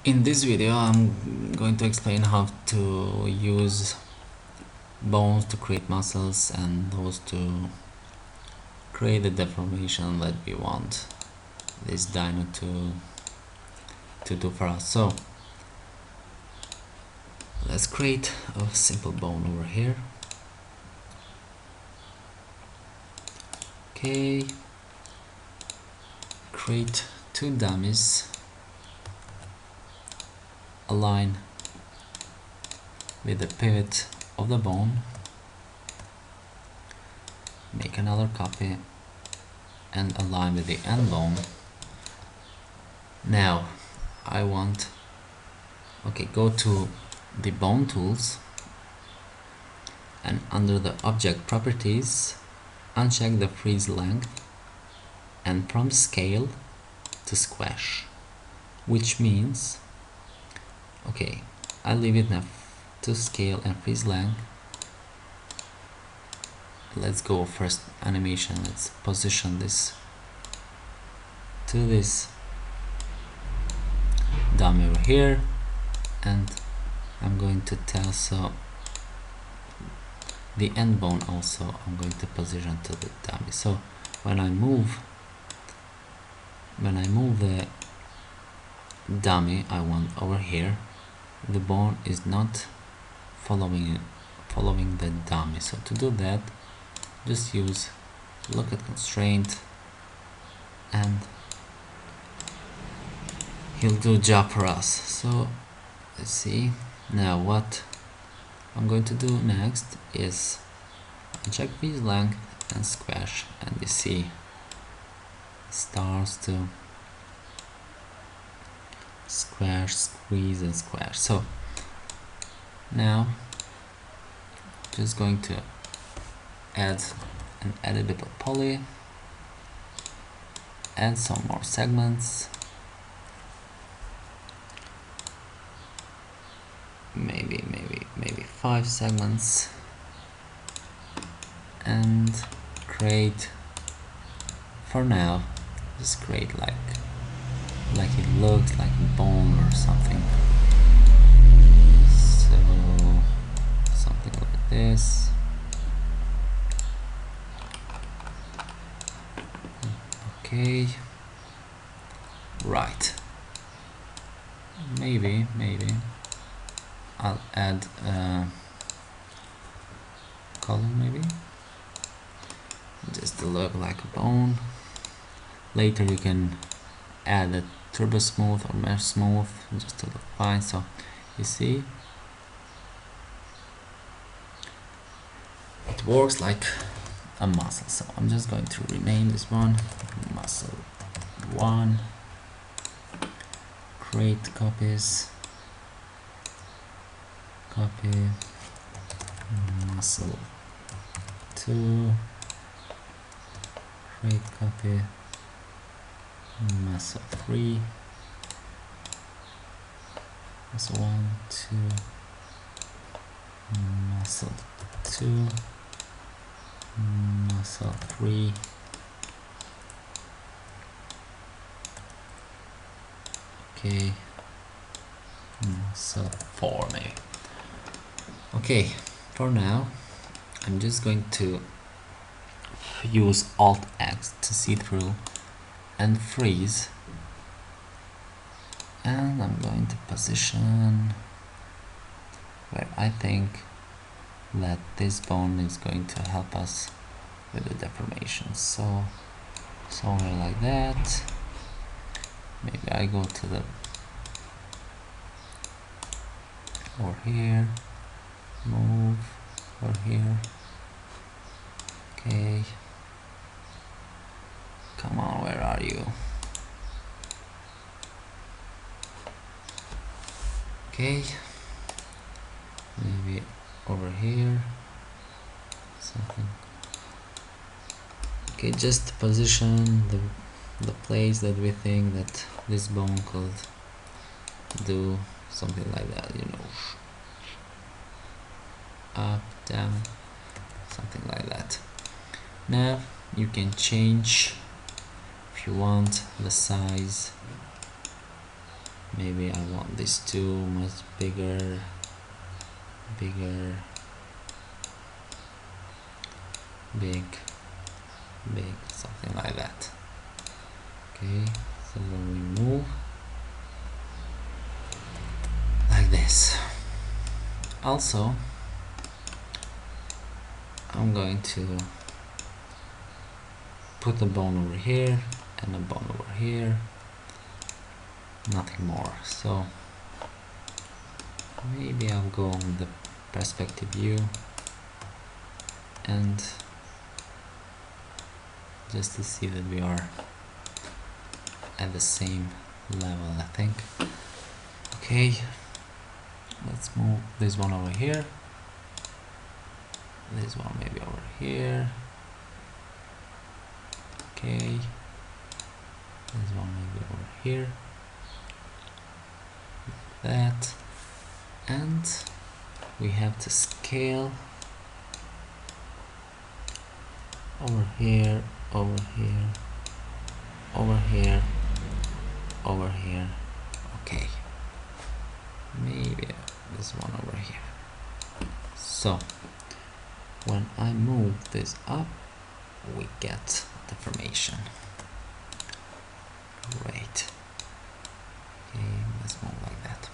In this video I'm going to explain how to use bones to create muscles and those to create the deformation that we want this dino to do for us. So let's create a simple bone over here. Okay, create two dummies, align with the pivot of the bone, make another copy and align with the end bone. Now I want, go to the bone tools and under the object properties uncheck the freeze length and from scale to squash, which means I leave it now to scale and freeze length. Let's go first animation. Let's position this to this dummy over here, and I'm going to tell so the end bone also I'm going to position to the dummy. So when I move the dummy I want over here, the bone is not following the dummy. So to do that, just use look at constraint and he'll do job for us. So let's see. Now what I'm going to do next is check freeze length and squash, and you see it starts to squash, squeeze and squash. So now just going to add an editable poly, add some more segments, maybe 5 segments, and create, for now just create like it looks like a bone or something. So something like this. Okay, right, maybe I'll add a color, maybe just to look like a bone. Later you can add a turbo smooth or mesh smooth just to look fine. So you see it works like a muscle. So I'm just going to rename this one muscle 1, create copies, copy muscle 2, create copy muscle 3, muscle 1, 2, muscle 2, muscle 3, okay, muscle 4 maybe. Okay, for now I'm just going to use Alt X to see through and freeze, and I'm going to position where I think that this bone is going to help us with the deformation. So somewhere like that. Maybe I go to the over here, move over here. Okay, come on, where are you? Okay, maybe over here, something. Okay, just position the place that we think that this bone could do something like that, you know, up, down, something like that. Now you can change if you want the size maybe I want this two much bigger, big, something like that. Okay, so when we move like this, also I'm going to put a bone over here and a bone over here, nothing more. So maybe I'll go on the perspective view and just to see that we are at the same level, I think. Okay, let's move this one over here, this one maybe over here. Okay, this one maybe over here, like that. And we have to scale over here, over here, over here, over here. Okay, maybe this one over here. So when I move this up, we get deformation. Great. Okay, let's move like that.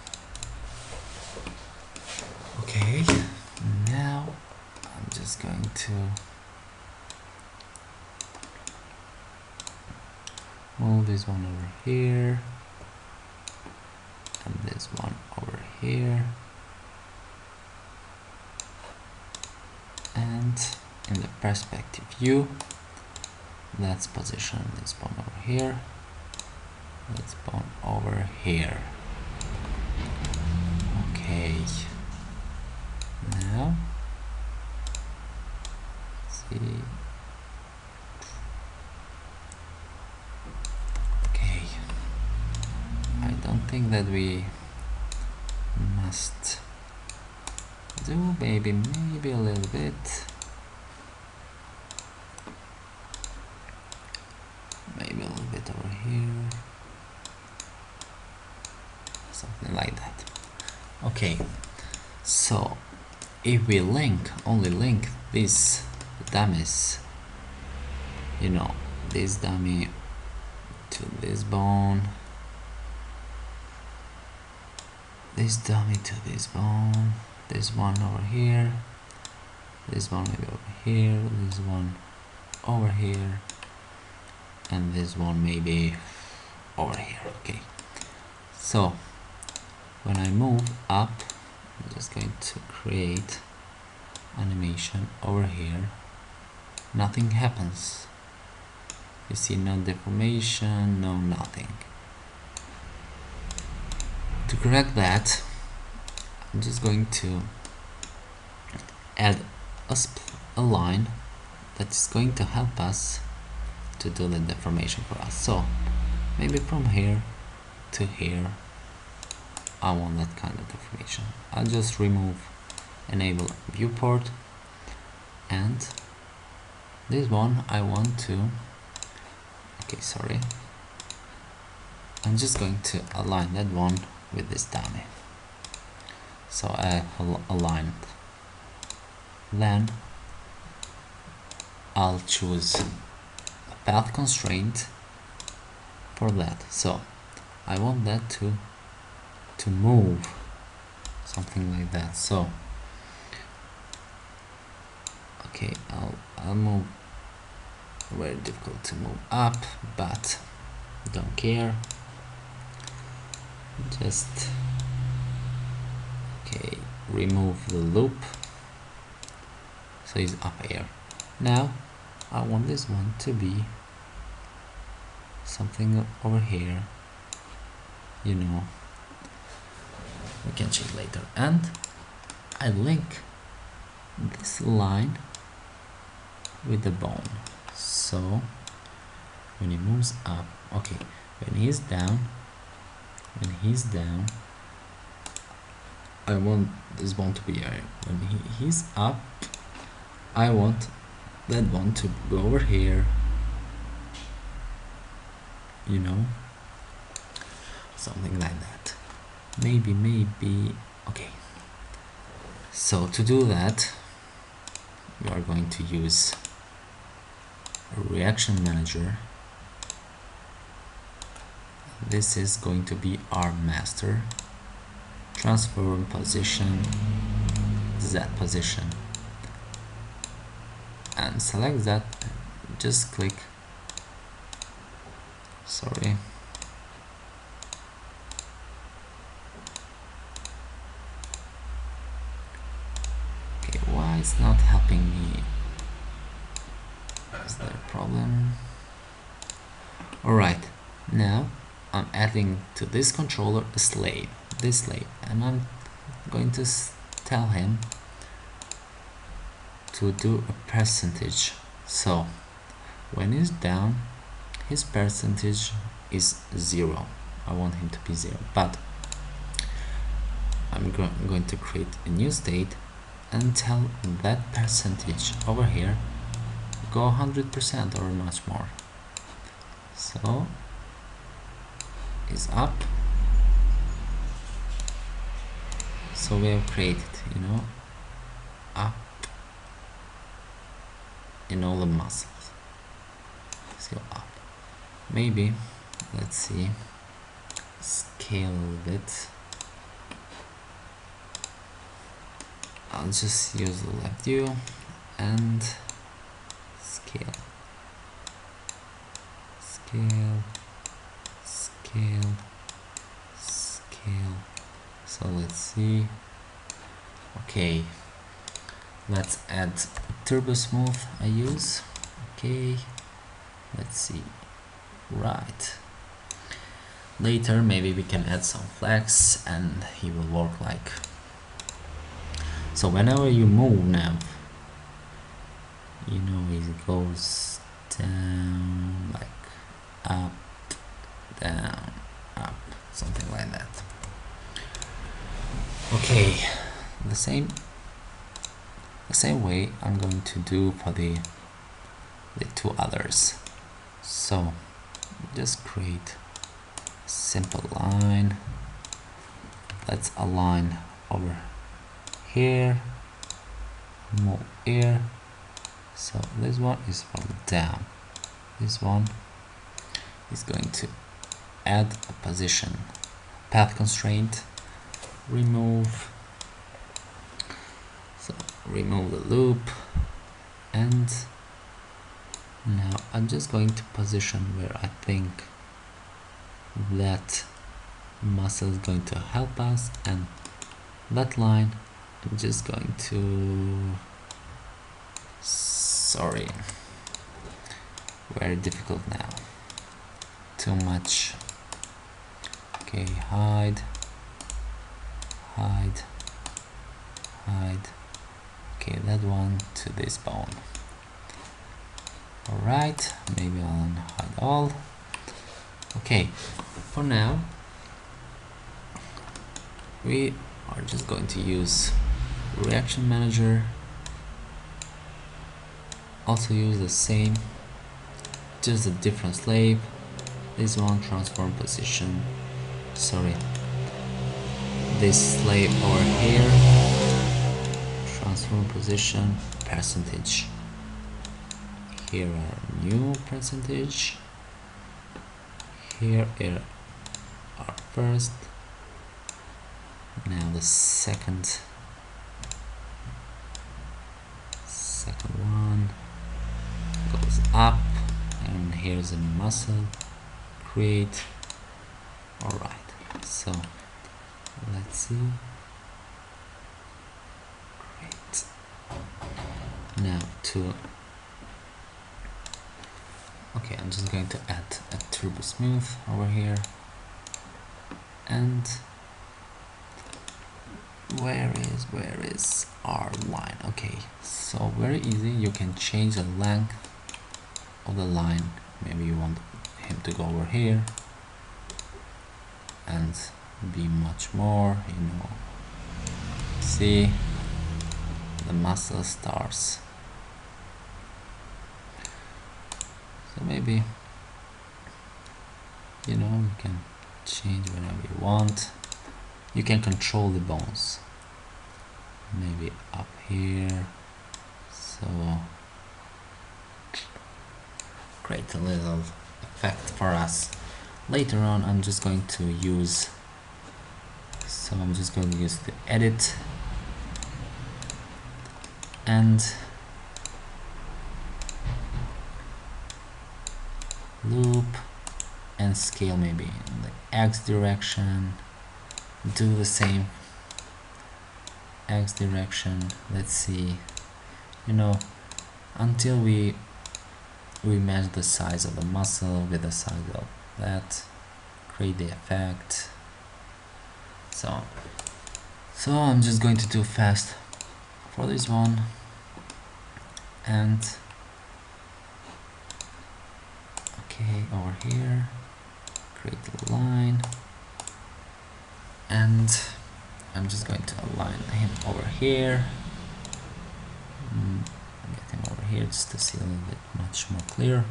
Okay, now I'm just going to move this one over here and this one over here, and in the perspective view, let's position this bone over here, this bone over here. Okay, now let's see. Okay, I don't think that we must do maybe a little bit, maybe a little bit over here, something like that. Okay, so if we only link these dummies, you know, this dummy to this bone, this dummy to this bone, this one over here, this one maybe over here, this one over here, and this one maybe over here. Okay, so when I move up, I'm just going to create animation over here. Nothing happens. You see, no deformation, no nothing. To correct that, I'm just going to add a line that is going to help us to do the deformation for us. So maybe from here to here, I want that kind of deformation. I'll just enable viewport, and this one I want to, okay, sorry, I'm just going to align that one with this dummy. So I aligned. Then I'll choose a path constraint for that. So I want that to move, something like that. So okay, I'll move. Very difficult to move up, but don't care. Just okay, remove the loop so it's up here. Now I want this one to be something over here, you know, we can check later. And I link this line with the bone. So when he moves up, okay, when he's down, I want this one to be here. When he's up, I want that one to go over here, you know, something like that. maybe okay. So to do that, we are going to use a reaction manager. This is going to be our master. Transform position, Z position, and select that. Just click, sorry, okay, why it's not helping me? Is there a problem? Alright, now I'm adding to this controller a slave, this slave, and I'm going to tell him to do a percentage. So when he's down, his percentage is 0. I want him to be 0, but I'm going to create a new state and tell that percentage over here go 100% or much more. So is up. So we have created, up in all the muscles. Let's go up. Maybe, let's see, scale a bit. I'll just use the left view and scale, scale, scale, scale. So let's see. Okay, let's add turbo smooth I use. Okay, let's see. Right, later maybe we can add some flex and he will work like so. Whenever you move now, it goes down, like up, down, up, something like that. Okay, the same way I'm going to do for the two others. So just create a simple line. Let's align over here, move here. So this one is from down, this one is going to add a position, path constraint, remove, so remove the loop, and now I'm just going to position where I think that muscle is going to help us, and that line I'm just going to, sorry, very difficult now, too much. Okay, hide, hide, hide. Okay, that one to this bone. Alright, maybe I'll hide all. Okay, for now we are just going to use reaction manager, also use the same, just a different slave. This one transform position, sorry, this slave over here, transform position, percentage. Here are new percentage, here are our first, now the second one goes up, and here's a muscle create. Alright, so let's see. Great. Now okay, I'm just going to add a turbo smooth over here, and where is our line? Okay, so very easy, you can change the length of the line. Maybe you want him to go over here and be much more, see, the muscle starts. So maybe, you can change whenever you want. you can control the bones, maybe up here, so create a little effect for us. Later on I'm just going to use the edit and loop and scale, maybe in the X direction, do the same X direction. Let's see, until we match the size of the muscle with the size of that, create the effect, so on. So I'm just going to do fast for this one, and okay, over here create a line, and I'm just going to align him over here, get him over here just to see a little bit much more clear,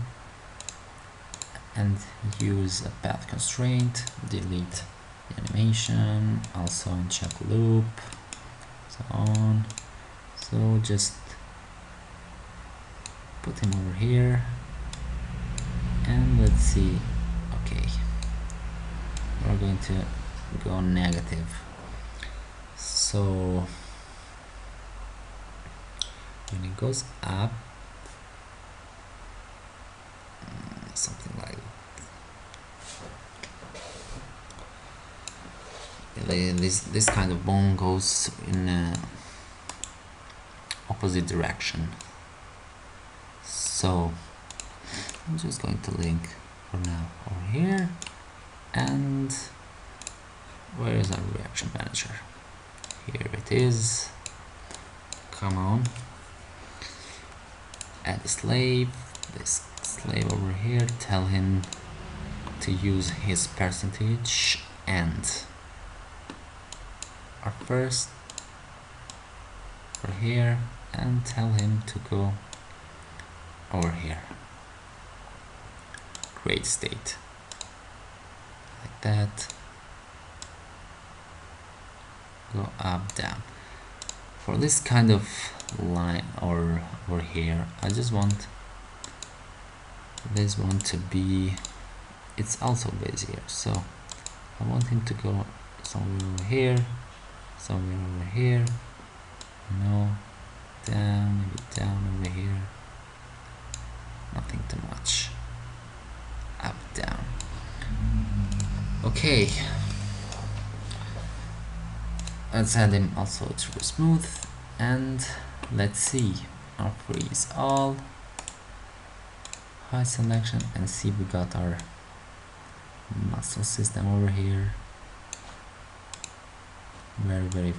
and use a path constraint, delete the animation, also uncheck loop, so on. So just put him over here, and let's see, okay, we're going to go negative, so when it goes up, something like this kind of bone goes in a opposite direction, so I'm just going to link for now over here, and where is our reaction manager? Here it is. Come on, add a slave, this slave over here, tell him to use his percentage and our first over here, and tell him to go over here, create state like that, go up, down. For this kind of line or over here, I just want this one to be, it's also Bezier, so I want him to go somewhere over here, somewhere over here, down, maybe down over here, nothing too much, up, down. Okay, let's add him also to smooth, and let's see, our freeze all, high selection, and see we got our muscle system over here, very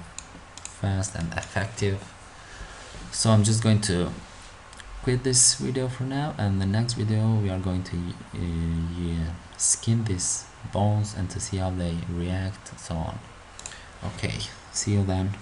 fast and effective. So I'm just going to quit this video for now, and the next video we are going to skin these bones and to see how they react, so on. Okay, see you then.